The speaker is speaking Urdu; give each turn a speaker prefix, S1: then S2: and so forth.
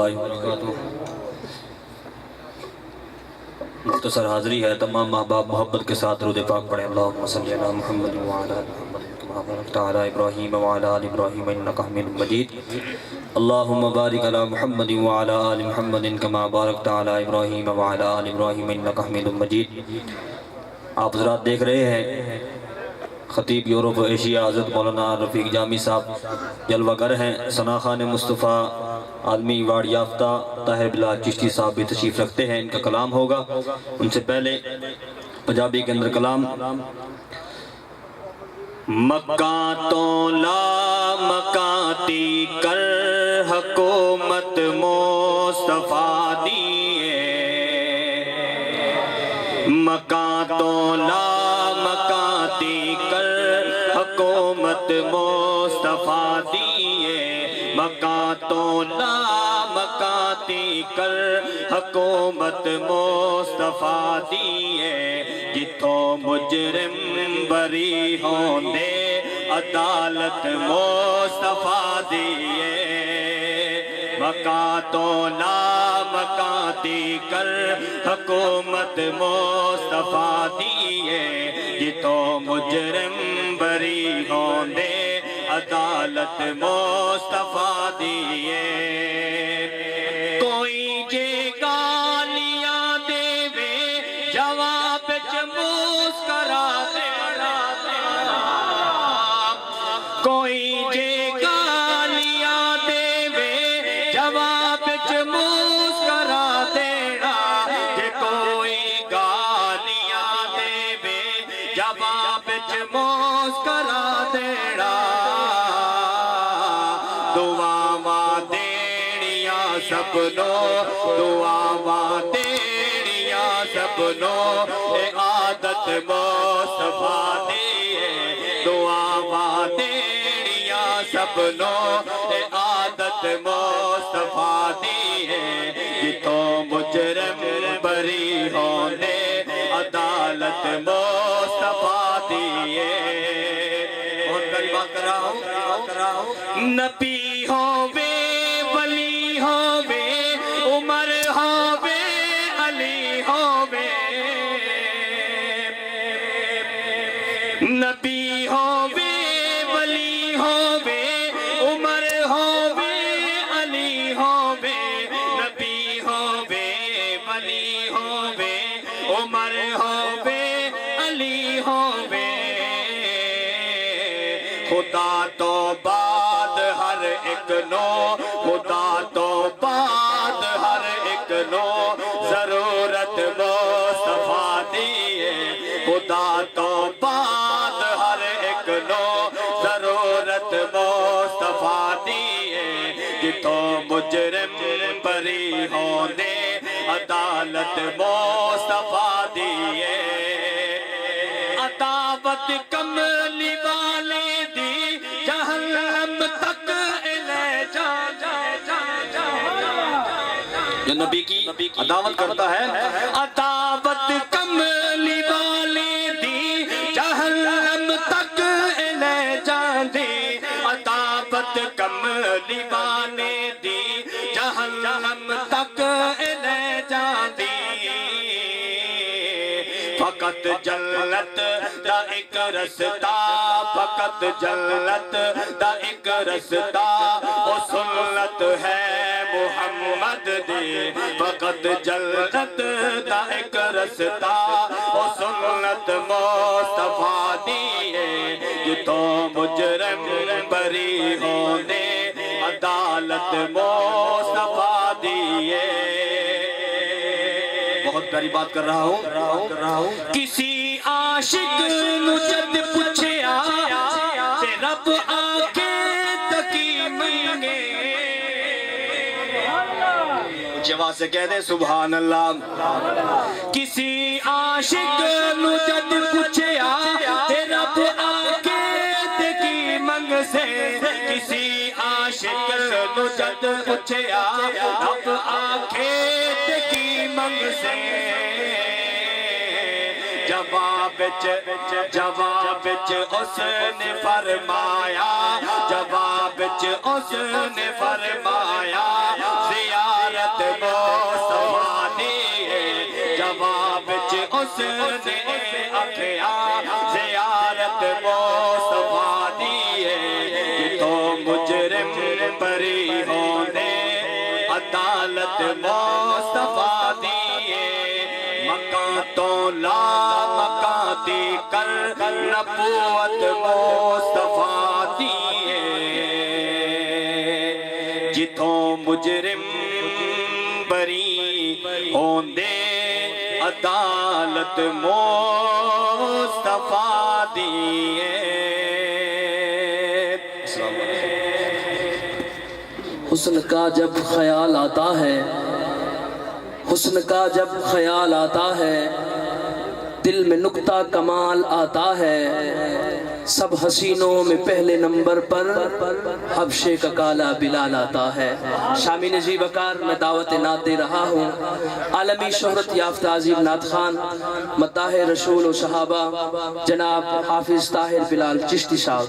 S1: اللہ وبرکاتہ۔ مختصر حاضری ہے، تمام احباب محبت کے ساتھ درود پاک پڑھیں۔ اللہم صلی علی محمد وعلی آل محمد کما بارکت علی ابراہیم وعلی آل ابراہیم انک حمید مجید۔ اللہم بارک علی محمد وعلی آل محمد کما بارکت علی ابراہیم وعلی آل ابراہیم انک حمید مجید۔ آپ حضرات دیکھ رہے ہیں خطیب یورپ و ایشیا حضرت مولانا رفیق جامی صاحب جلوہ گر ہیں۔ ثنا خان مصطفیٰ عالمی ایوارڈ یافتہ طاہر بلال چشتی صاحب بھی تشریف رکھتے ہیں، ان کا کلام ہوگا۔ ان سے پہلے پنجابی کے اندر کلام مکہ تو لا مکاتی کر حکومت مصطفیٰ دیئے، مکہ تو لا مکاتی کر حکومت مصطفیٰ دیئے، مکہ تو لا مکاتی کر حکومت مصطفیٰ دیئے، جتوں مجرم بری ہوندے عدالت مصطفیٰ دیئے، مکہ تو لا مکاتی کر حکومت مصطفیٰ دیئے، جتوں مجرم بری ہوندے عدالت مصطفیٰ دیئے، کوئی جے گالیاں دے وے جواب چ مسکرا دینا، کوئی جے گالیاں دے وے جواب چ مسکرا دینا، جے کوئی گالیاں دے وے جواب چ مسکرا دینا، دعاواں دینیاں سبنوں، دعاواں دینیاں سبنوں، اے عادت مصطفیٰ دی ہے، دعاواں دینیاں سبنوں، اے عادت مصطفیٰ دی ہے، جتوں مجرم بری ہوندے عدالت مصطفیٰ دی ہے۔ اور میں بات کر رہا ہوں، نبی ہووے ولی ہووے عمر ہووے علی ہووے، نبی ہووے ولی ہووے عمر ہووے علی ہووے، نبی ہووے ولی ہووے عمر ہووے علی ہووے، خدا تو بعد ہر ایک نو، خدا تو بعد ہر ایک نو ضرورت مصطفیٰ دی ہے، خدا تو بعد ہر ایک نو ضرورت مصطفیٰ دی ہے، جتوں مجرم بری ہوندے عدالت مصطفیٰ دی ہے، عداوت کملی والے دی جہنم تک لے جا، جو نبی کی عداوت کرتا ہے، عداوت کملی والے دی جہنم تک لے جاندی، عداوت کملی والے دی جہنم تک لے جاندی، فقط جنت دا ایک رستہ، فقط جنت دا ایک رستہ، او سنت ہے محمد دی، فقط جنت دا ایک رستہ، او سنت مصطفیٰ دی ہے، جتوں مجرم بری ہوندے عدالت مصطفیٰ دی ہے۔ بہت پیاری بات کر رہا ہوں، کسی عاشق نو جد پوچھیا تے رب آکے تکی منگے، اونچی آواز سے کہہ دے سبحان اللہ، کسی عاشق نو جد پوچھیا تے رب آکے تکی منگ سے، کسی عاشق نو جد پوچھیا رب آکے تکی منگ سے، جواب اس نے فرمایا، جواب اس نے فرمایا، زیادہ
S2: حسن اخیار زیارت مصطفیٰ دی ہے، تو مجرم بری ہونے عدالت مصطفیٰ دی ہے، مکان تو لا مکان دی کر نبوت مصطفیٰ دی ہے، جتوں مجرم بری ہوندے عدالت مصطفیٰ دی ہے۔
S3: حسن کا جب خیال آتا ہے، حسن کا جب خیال آتا ہے، دل میں نکتہ کمال آتا ہے، سب حسینوں میں پہلے نمبر پر حبشے کا کالا بلال آتا ہے۔ شامی نجیب اکار میں دعوت نعت دے رہا ہوں، عالمی شہرت یافتہ عظیم نعت خان مداح رسول و صحابہ جناب حافظ طاہر بلال چشتی صاحب۔